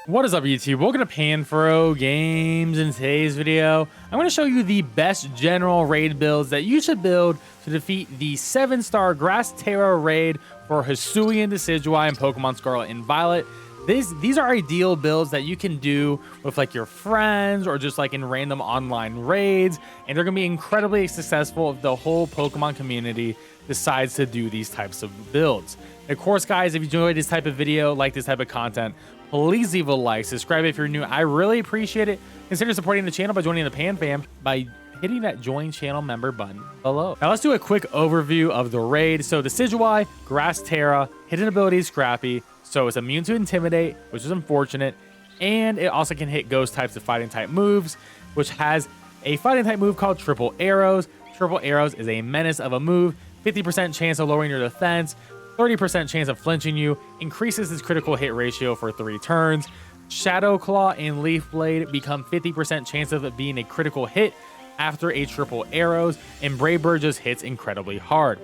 What is up, YouTube? Welcome to PanFro Games. In today's video, I'm going to show you the best general raid builds that you should build to defeat the 7-star Grass Terra raid for Hisuian Decidueye and Pokemon Scarlet and Violet. These are ideal builds that you can do with like your friends or just like in random online raids, and they're going to be incredibly successful if the whole Pokemon community decides to do these types of builds. Of course, guys, if you enjoyed this type of video, like this type of content, please leave a like, subscribe if you're new. I really appreciate it. Consider supporting the channel by joining the Pan Fam by hitting that join channel member button below. Now let's do a quick overview of the raid. So Decidueye, Grass Terra, hidden ability Scrappy, so it's immune to Intimidate, which is unfortunate, and it also can hit ghost types of fighting type moves, which has a fighting type move called Triple Arrows. Triple Arrows is a menace of a move, 50% chance of lowering your defense, 30% chance of flinching you, increases its critical hit ratio for 3 turns. Shadow Claw and Leaf Blade become 50% chance of it being a critical hit after a Triple Arrows, and Brave Bird just hits incredibly hard.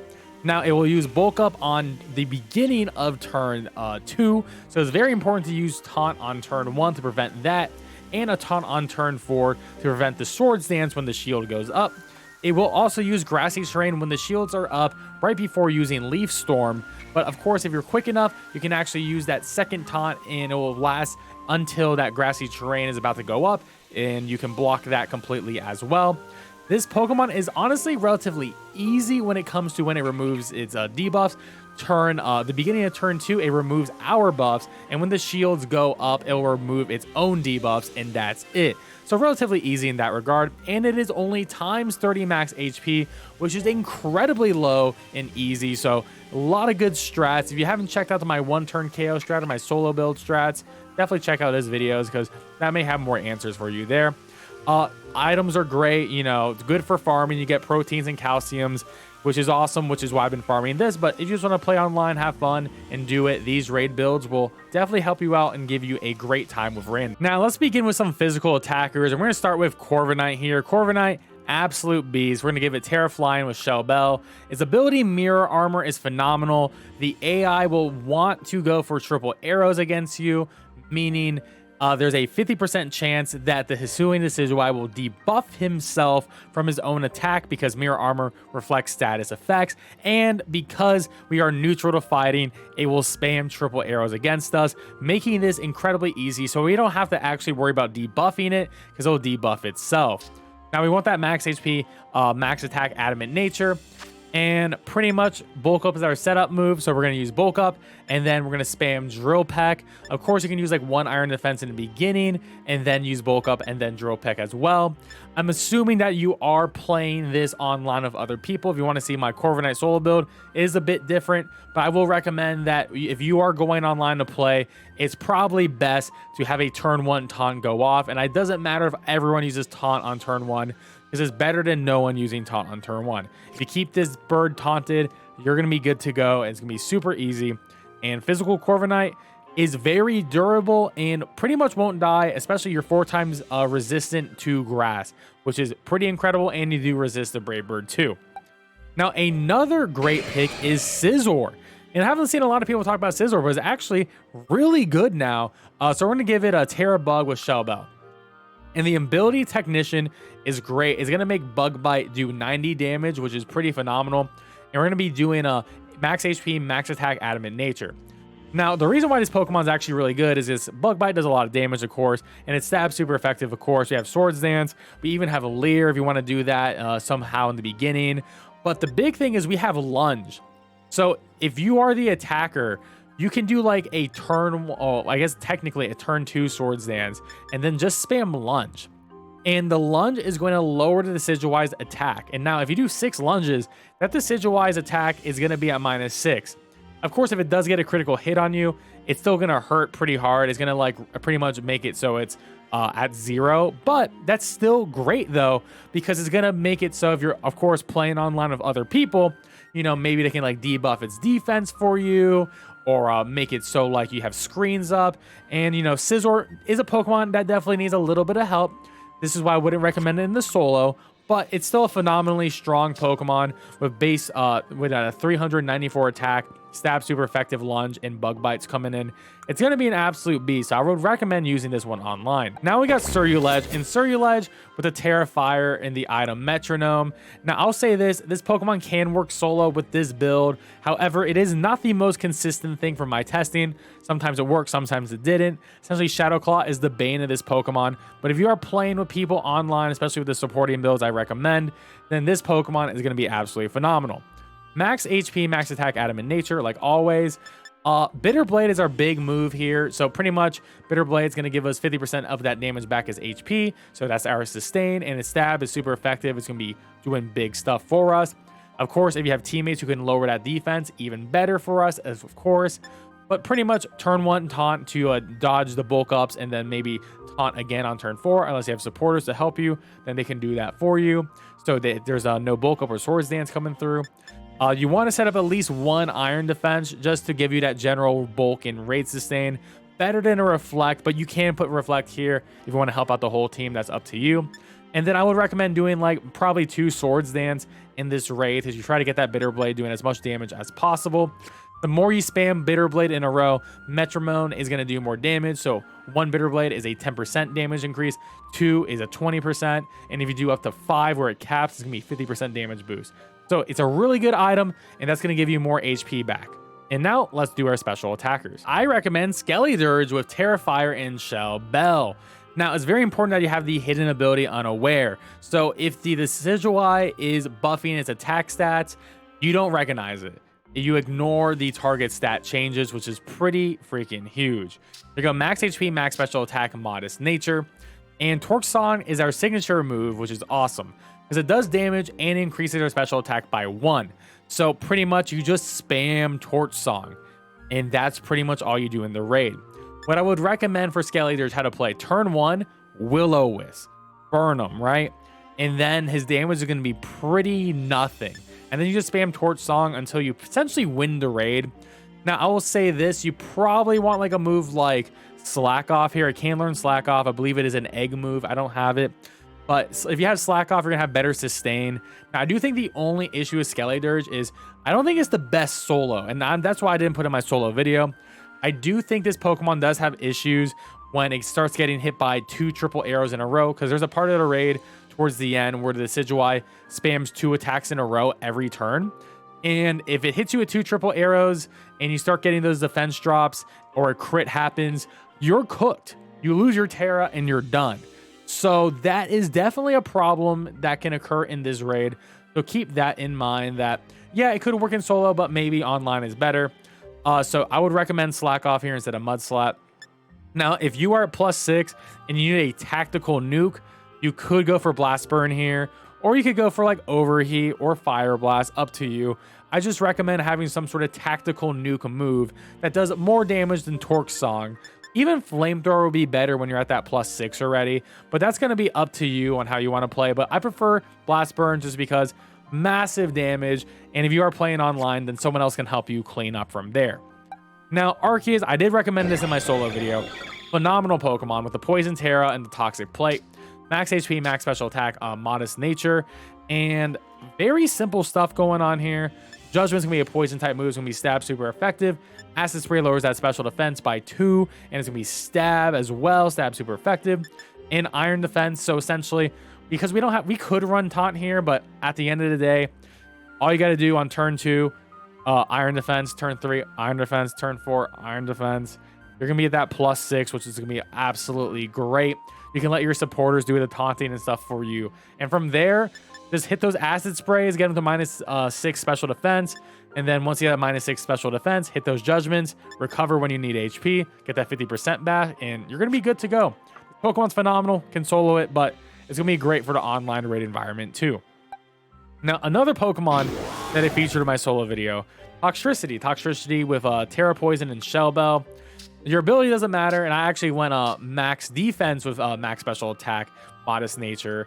Now, it will use Bulk Up on the beginning of turn 2, so it's very important to use Taunt on turn 1 to prevent that, and a Taunt on turn 4 to prevent the Swords Dance when the shield goes up. It will also use Grassy Terrain when the shields are up right before using Leaf Storm. But of course, if you're quick enough, you can actually use that second taunt and it will last until that Grassy Terrain is about to go up, and you can block that completely as well. This Pokemon is honestly relatively easy when it comes to when it removes its debuffs. The beginning of turn 2, it removes our buffs, and when the shields go up, it will remove its own debuffs, and that's it. So relatively easy in that regard, and it is only times 30 max HP, which is incredibly low and easy. So a lot of good strats. If you haven't checked out my 1-turn KO strat or my solo build strats, definitely check out those videos because that may have more answers for you there. Items are great, you know, it's good for farming. You get proteins and calciums, which is awesome, which is why I've been farming this. But if you just want to play online, have fun, and do it, these raid builds will definitely help you out and give you a great time with random. Now, let's begin with some physical attackers, and we're going to start with Corviknight here. Corviknight, absolute beast. We're going to give it Terra Flying with Shell Bell. Its ability Mirror Armor is phenomenal. The AI will want to go for Triple Arrows against you, meaning there's a 50% chance that the Hisuian Decidueye will debuff himself from his own attack because Mirror Armor reflects status effects, and because we are neutral to fighting, it will spam Triple Arrows against us, making this incredibly easy so we don't have to actually worry about debuffing it because it'll debuff itself. Now we want that max HP, max attack, Adamant Nature. And pretty much Bulk Up is our setup move, so we're going to use Bulk Up, and then we're going to spam Drill Peck. Of course, you can use like 1 Iron Defense in the beginning, and then use Bulk Up, and then Drill Peck as well. I'm assuming that you are playing this online with other people. If you want to see my Corviknight solo build, it is a bit different, but I will recommend that if you are going online to play, it's probably best to have a turn 1 taunt go off, and it doesn't matter if everyone uses taunt on turn 1. This is better than no one using taunt on turn 1. If you keep this bird taunted, you're going to be good to go. It's going to be super easy. And physical Corviknight is very durable and pretty much won't die, especially you're 4 times resistant to grass, which is pretty incredible, and you do resist the Brave Bird too. Now, another great pick is Scizor. And I haven't seen a lot of people talk about Scizor, but it's actually really good now. So we're going to give it a Terra Bug with Shell Bell. And the ability Technician is great. It's going to make Bug Bite do 90 damage, which is pretty phenomenal. And we're going to be doing a max HP, max attack, Adamant Nature. Now, the reason why this Pokemon is actually really good is this Bug Bite does a lot of damage, of course, and its stab's super effective, of course. We have Swords Dance. We even have a Leer if you want to do that somehow in the beginning. But the big thing is we have Lunge. So if you are the attacker, you can do like a turn, I guess technically a turn 2 Swords Dance, and then just spam Lunge. And the Lunge is going to lower the Decidueye's attack. And now if you do 6 lunges, that Decidueye's attack is going to be at -6. Of course, if it does get a critical hit on you, it's still going to hurt pretty hard. It's going to like pretty much make it so it's at 0. But that's still great though, because it's going to make it so if you're, of course, playing online with other people, you know, maybe they can like debuff its defense for you, or make it so like you have screens up. And, you know, Scizor is a Pokemon that definitely needs a little bit of help. This is why I wouldn't recommend it in the solo, but it's still a phenomenally strong Pokemon with base with a 394 attack, stab super effective, lunge, and bug bites coming in. It's going to be an absolute beast. So I would recommend using this one online. Now we got Surulege, and Surulege with the Terra Fire and the item Metronome. Now I'll say this Pokemon can work solo with this build. However, it is not the most consistent thing from my testing. Sometimes it worked, sometimes it didn't. Essentially, Shadow Claw is the bane of this Pokemon. But if you are playing with people online, especially with the supporting builds I recommend, then this Pokemon is going to be absolutely phenomenal. Max HP, max attack, Adamant Nature, like always. Bitter Blade is our big move here. So pretty much Bitter Blade is going to give us 50% of that damage back as HP. So that's our sustain, and its stab is super effective. It's going to be doing big stuff for us. Of course, if you have teammates who can lower that defense, even better for us, as of course. But pretty much turn 1 taunt to dodge the bulk ups, and then maybe taunt again on turn 4. Unless you have supporters to help you, then they can do that for you. So there's no bulk up or Swords Dance coming through. You want to set up at least 1 Iron Defense just to give you that general bulk and raid sustain. Better than a Reflect, but you can put Reflect here if you want to help out the whole team. That's up to you. And then I would recommend doing like probably 2 Swords Dance in this raid, because you try to get that Bitter Blade doing as much damage as possible. The more you spam Bitter Blade in a row, Metronome is going to do more damage. So 1 Bitter Blade is a 10% damage increase, 2 is a 20%, and if you do up to 5 where it caps, it's going to be 50% damage boost. So it's a really good item, and that's going to give you more HP back. And now let's do our special attackers. I recommend Skeledirge with Terra Fire and Shell Bell. Now, it's very important that you have the hidden ability Unaware. So if the Decidueye is buffing its attack stats, you don't recognize it. You ignore the target stat changes, which is pretty freaking huge. You go max HP, max special attack, modest nature. And Torque Song is our signature move, which is awesome, because it does damage and increases our special attack by 1. So pretty much you just spam Torch Song, and that's pretty much all you do in the raid. What I would recommend for Skeledirge how to play: turn 1, Will-O-Wisp, burn him, right? And then his damage is going to be pretty nothing. And then you just spam Torch Song until you potentially win the raid. Now, I will say this: you probably want like a move like Slack Off here. I can learn Slack Off. I believe it is an egg move. I don't have it. But if you have Slack Off, you're going to have better sustain. Now, I do think the only issue with Skeledirge is I don't think it's the best solo. And that's why I didn't put in my solo video. I do think this Pokemon does have issues when it starts getting hit by 2 triple arrows in a row. Because there's a part of the raid towards the end where the Decidueye spams 2 attacks in a row every turn. And if it hits you with 2 triple arrows and you start getting those defense drops or a crit happens, you're cooked. You lose your Terra and you're done. So that is definitely a problem that can occur in this raid. So keep that in mind, that, yeah, it could work in solo, but maybe online is better. So I would recommend Slack Off here instead of Mudslap. Now, if you are at +6 and you need a tactical nuke, you could go for Blast Burn here, or you could go for like Overheat or Fire Blast, up to you. I just recommend having some sort of tactical nuke move that does more damage than Torque Song. Even Flamethrower will be better when you're at that +6 already, but that's going to be up to you on how you want to play. But I prefer Blast Burn just because massive damage, and if you are playing online, then someone else can help you clean up from there. Now, Arceus, I did recommend this in my solo video. Phenomenal Pokemon with the Poison Terra and the Toxic Plate. Max HP, max special attack, modest nature, and very simple stuff going on here. Judgment's gonna be a poison type move. It's gonna be stab, super effective. Acid Spray lowers that special defense by 2, and it's gonna be stab as well, stab super effective. And Iron Defense. So essentially, because we could run taunt here, but at the end of the day, all you got to do on turn 2, Iron Defense, turn 3, Iron Defense, turn 4, Iron Defense. You're gonna be at that +6, which is gonna be absolutely great. You can let your supporters do the taunting and stuff for you, and from there, just hit those acid sprays, get them to -6 special defense, and then once you have -6 special defense, hit those judgments, recover when you need HP, get that 50% back, and you're gonna be good to go. Pokemon's phenomenal, can solo it, but it's gonna be great for the online raid environment too. Now, another Pokemon that I featured in my solo video, Toxtricity. Toxtricity with Terra Poison and Shell Bell. Your ability doesn't matter, and I actually went max defense with max special attack, modest nature.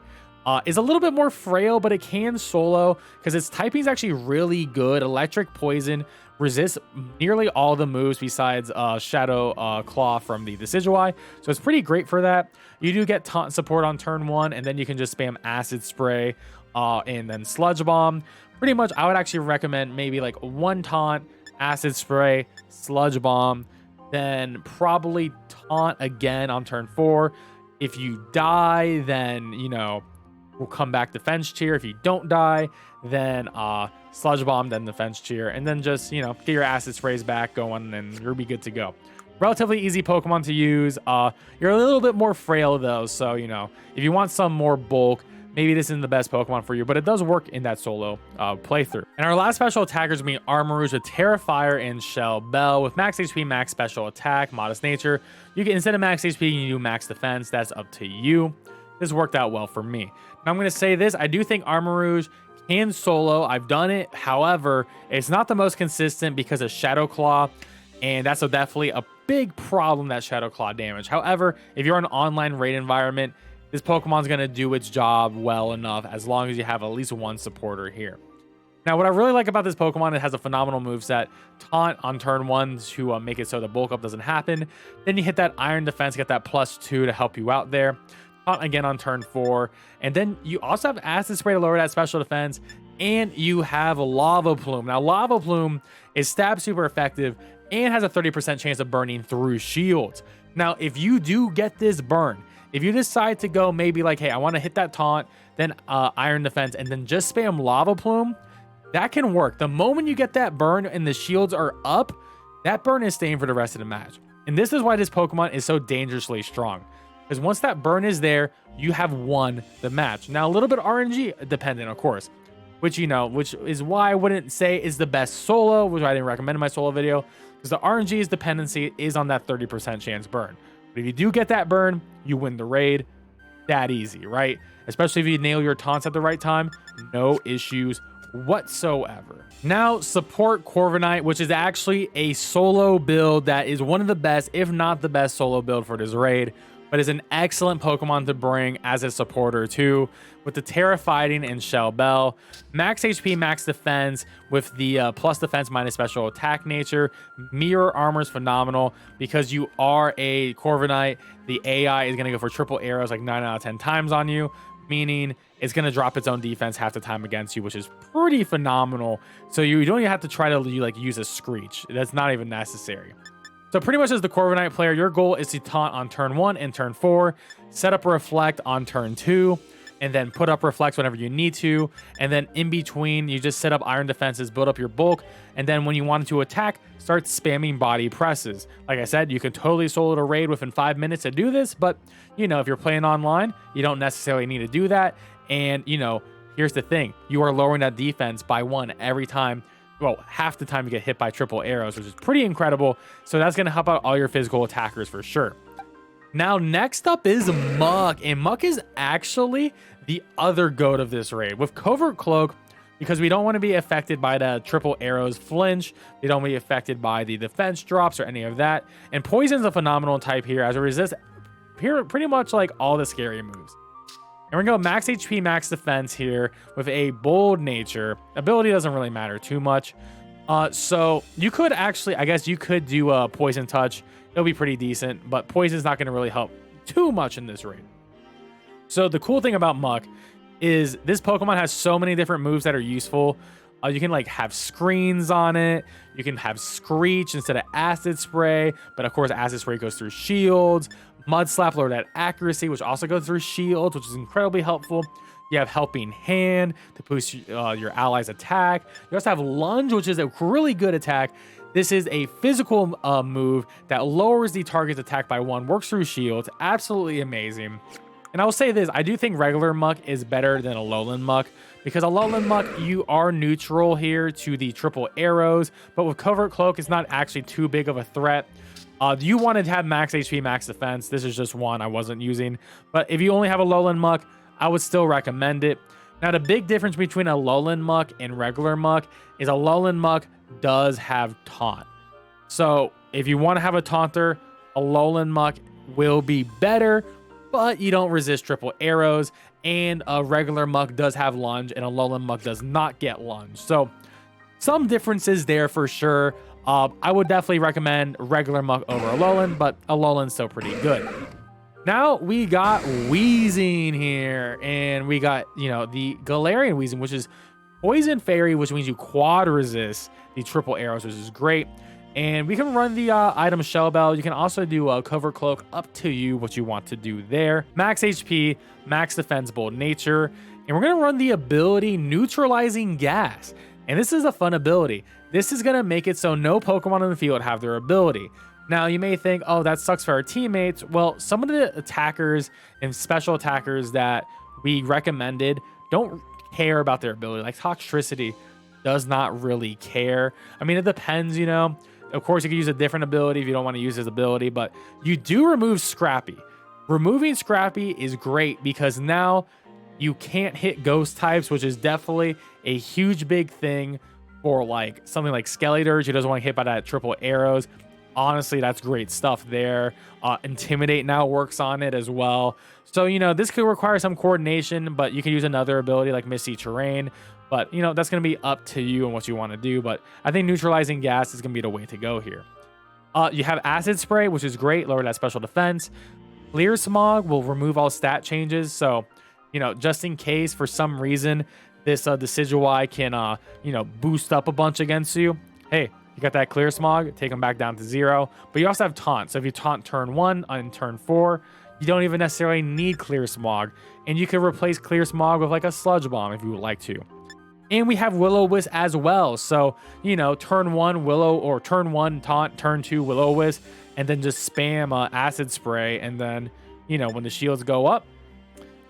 Is a little bit more frail, but it can solo because its typing is actually really good. Electric Poison resists nearly all the moves besides Shadow Claw from the Decidueye, so it's pretty great for that. You do get taunt support on turn 1, and then you can just spam Acid Spray and then Sludge Bomb. Pretty much, I would actually recommend maybe like 1 taunt, Acid Spray, Sludge Bomb, then probably Taunt again on turn 4. If you die, then, you know, we'll come back Defense Cheer. If you don't die, then Sludge Bomb, then Defense Cheer, and then just, you know, get your Acid Sprays back going, and you'll be good to go. Relatively easy Pokemon to use. You're a little bit more frail, though, so, you know, if you want some more bulk, maybe this isn't the best Pokemon for you, but it does work in that solo playthrough. And our last special attackers being Armarouge with Terrafire and Shell Bell with max HP, max special attack, modest nature. You can, instead of max HP, you can do max defense. That's up to you. This worked out well for me. Now I'm going to say this. I do think Armarouge can solo. I've done it. However, it's not the most consistent because of Shadow Claw, and that's definitely a big problem, that Shadow Claw damage. However, if you're in an online raid environment, this Pokemon's going to do its job well enough as long as you have at least one supporter here. Now, what I really like about this Pokemon, it has a phenomenal moveset. Taunt on turn 1 to make it so the bulk up doesn't happen. Then you hit that Iron Defense, get that +2 to help you out there. Taunt again on turn 4. And then you also have Acid Spray to lower that special defense. And you have Lava Plume. Now, Lava Plume is stab super effective and has a 30% chance of burning through shields. Now, if you do get this burn, if you decide to go maybe like, hey, I want to hit that Taunt, then Iron Defense, and then just spam Lava Plume, that can work. The moment you get that burn and the shields are up, that burn is staying for the rest of the match. And this is why this Pokemon is so dangerously strong. Because once that burn is there, you have won the match. Now, a little bit RNG dependent, of course, which, you know, which is why I wouldn't say is the best solo, which I didn't recommend in my solo video, because the RNG's dependency is on that 30% chance burn. But if you do get that burn, you win the raid. That easy, right? Especially if you nail your taunts at the right time, no issues whatsoever. Now, support Corviknight, which is actually a solo build that is one of the best, if not the best solo build for this raid, but is an excellent Pokemon to bring as a supporter too, with the Terra Fighting and Shell Bell. Max HP, max defense with the plus defense minus special attack nature. Mirror Armor is phenomenal because you are a Corviknight. The AI is going to go for triple arrows like 9 out of 10 times on you, meaning it's going to drop its own defense half the time against you, which is pretty phenomenal. So you don't even have to try to like use a Screech. That's not even necessary. So pretty much as the Corviknight player, your goal is to taunt on turn 1 and turn 4, set up a Reflect on turn 2, and then put up Reflects whenever you need to. And then in between, you just set up Iron Defenses, build up your bulk, and then when you want to attack, start spamming body presses. Like I said, you can totally solo a raid within 5 minutes to do this, but, you know, if you're playing online, you don't necessarily need to do that. And, you know, here's the thing. You are lowering that defense by 1 every time. Well, half the time you get hit by triple arrows, which is pretty incredible. So that's going to help out all your physical attackers for sure. Now, next up is Muk, and Muk is actually the other GOAT of this raid. With Covert Cloak, because we don't want to be affected by the triple arrows flinch, we don't want to be affected by the defense drops or any of that. And Poison's a phenomenal type here, as it resists pretty much like all the scary moves. And we're going to go max HP, max defense here with a bold nature. Ability doesn't really matter too much. So you could actually, I guess you could do a Poison Touch. It'll be pretty decent, but Poison's not going to really help too much in this raid. So the cool thing about Muk is this Pokemon has so many different moves that are useful. You can like have screens on it. You can have Screech instead of Acid Spray, but of course Acid Spray goes through shields. Mud Slap lower that accuracy, which also goes through shields, which is incredibly helpful. You have Helping Hand to boost your allies' attack. You also have Lunge, which is a really good attack. This is a physical move that lowers the target's attack by 1, works through shields. Absolutely amazing. And I will say this, I do think regular Muk is better than a Alolan Muk, because a Alolan Muk, you are neutral here to the triple arrows, but with Covert Cloak, it's not actually too big of a threat. You wanted to have max HP, max defense. This is just one I wasn't using. But if you only have a Alolan Muk, I would still recommend it. Now, the big difference between a Alolan Muk and regular Muk is a Alolan Muk does have Taunt. So if you want to have a Taunter, a Alolan Muk will be better, but you don't resist triple arrows. And a regular Muk does have Lunge, and a Alolan Muk does not get Lunge. So some differences there for sure. I would definitely recommend regular Muk over Alolan, but Alolan's still pretty good. Now we got Weezing here, and we got, you know, the Galarian Weezing, which is Poison Fairy, which means you quad resist the triple arrows, which is great. And we can run the item Shell Bell. You can also do a Covert Cloak, up to you what you want to do there. Max HP, max defense, bold nature. And we're going to run the ability Neutralizing Gas. And this is a fun ability. This is going to make it so no Pokemon on the field have their ability. Now, you may think, oh, that sucks for our teammates. Well, some of the attackers and special attackers that we recommended don't care about their ability. Like Toxtricity does not really care. I mean, it depends, you know. Of course, you can use a different ability if you don't want to use his ability, but you do remove Scrappy. Removing Scrappy is great because now you can't hit ghost types, which is definitely a huge big thing for like something like Skeletor's who doesn't want to hit by that triple arrows. Honestly, that's great stuff there. Intimidate now works on it as well. So, you know, this could require some coordination, but you can use another ability like Misty Terrain. But, you know, that's going to be up to you and what you want to do. But I think Neutralizing Gas is going to be the way to go here. You have Acid Spray, which is great. Lower that special defense. Clear Smog will remove all stat changes. So, you know, just in case for some reason this Decidueye can, you know, boost up a bunch against you. Hey, you got that Clear Smog, take them back down to 0. But you also have Taunt. So if you Taunt turn 1 on turn 4, you don't even necessarily need Clear Smog. And you can replace Clear Smog with like a Sludge Bomb if you would like to. And we have Will-O-Wisp as well. So, you know, turn 1 Willow or turn 1 Taunt, turn 2 Will-O-Wisp, and then just spam Acid Spray. And then, you know, when the shields go up,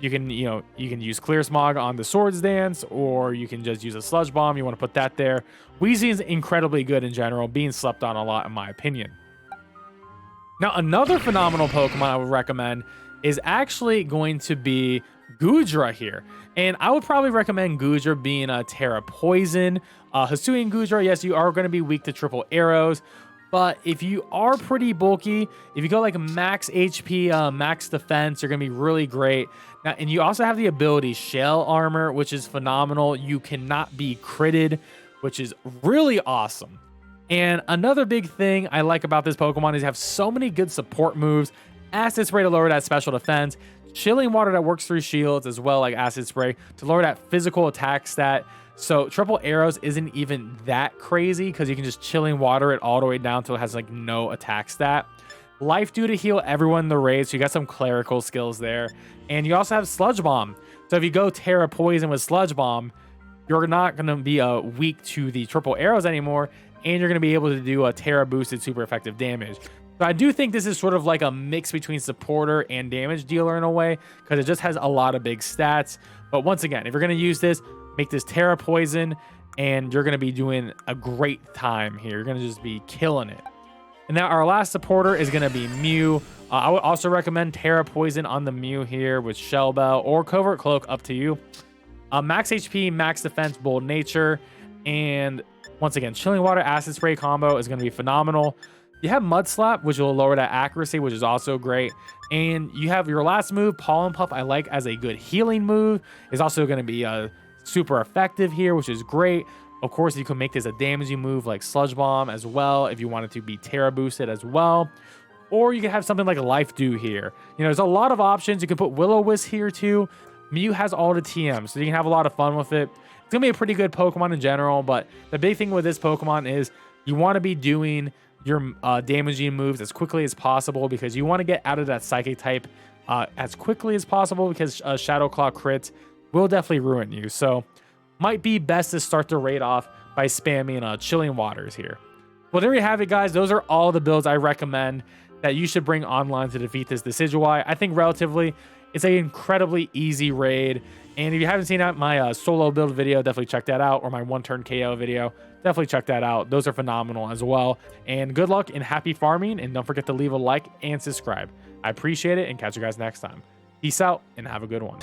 you can, you know, you can use Clear Smog on the Swords Dance, or you can just use a Sludge Bomb. You want to put that there. Weezy is incredibly good in general, being slept on a lot in my opinion. Now, another phenomenal Pokemon I would recommend is actually going to be Goodra here. And I would probably recommend Goodra being a Terra Poison. Hisuian Goodra, yes, you are going to be weak to triple arrows. But if you are pretty bulky, if you go like max HP, max defense, you're going to be really great. Now, and you also have the ability Shell Armor, which is phenomenal. You cannot be critted, which is really awesome. And another big thing I like about this Pokemon is you have so many good support moves. Acid Spray to lower that special defense. Chilling Water that works through shields as well, like Acid Spray, to lower that physical attack stat. So triple arrows isn't even that crazy because you can just Chilling Water it all the way down until it has like no attack stat. Life Dew to heal everyone in the raid, so you got some clerical skills there. And you also have Sludge Bomb. So if you go Terra Poison with Sludge Bomb, you're not going to be weak to the triple arrows anymore, and you're going to be able to do a Terra boosted super effective damage. So I do think this is sort of like a mix between supporter and damage dealer in a way, because it just has a lot of big stats. But once again, if you're going to use this, make this Terra Poison, and you're going to be doing a great time here. You're going to just be killing it. And now our last supporter is going to be Mew. I would also recommend Terra Poison on the Mew here with Shell Bell or Covert Cloak, up to you. Max HP, max defense, bold nature, and once again, Chilling Water Acid Spray combo is going to be phenomenal. You have Mud Slap, which will lower that accuracy, which is also great. And you have your last move, Pollen Puff, I like as a good healing move. Is also going to be super effective here, which is great. Of course, you can make this a damaging move like Sludge Bomb as well if you want it to be Terra boosted as well. Or you can have something like Life Dew here. You know, there's a lot of options. You can put Will-O-Wisp here too. Mew has all the TMs, so you can have a lot of fun with it. It's going to be a pretty good Pokemon in general, but the big thing with this Pokemon is you want to be doing your damaging moves as quickly as possible, because you want to get out of that Psychic type as quickly as possible, because Shadow Claw crit will definitely ruin you. So might be best to start the raid off by spamming Chilling Waters here. Well, there you have it, guys. Those are all the builds I recommend that you should bring online to defeat this Decidueye. I think relatively, it's an incredibly easy raid. And if you haven't seen that, my solo build video, definitely check that out. Or my one-turn KO video, definitely check that out. Those are phenomenal as well. And good luck and happy farming. And don't forget to leave a like and subscribe. I appreciate it, and catch you guys next time. Peace out and have a good one.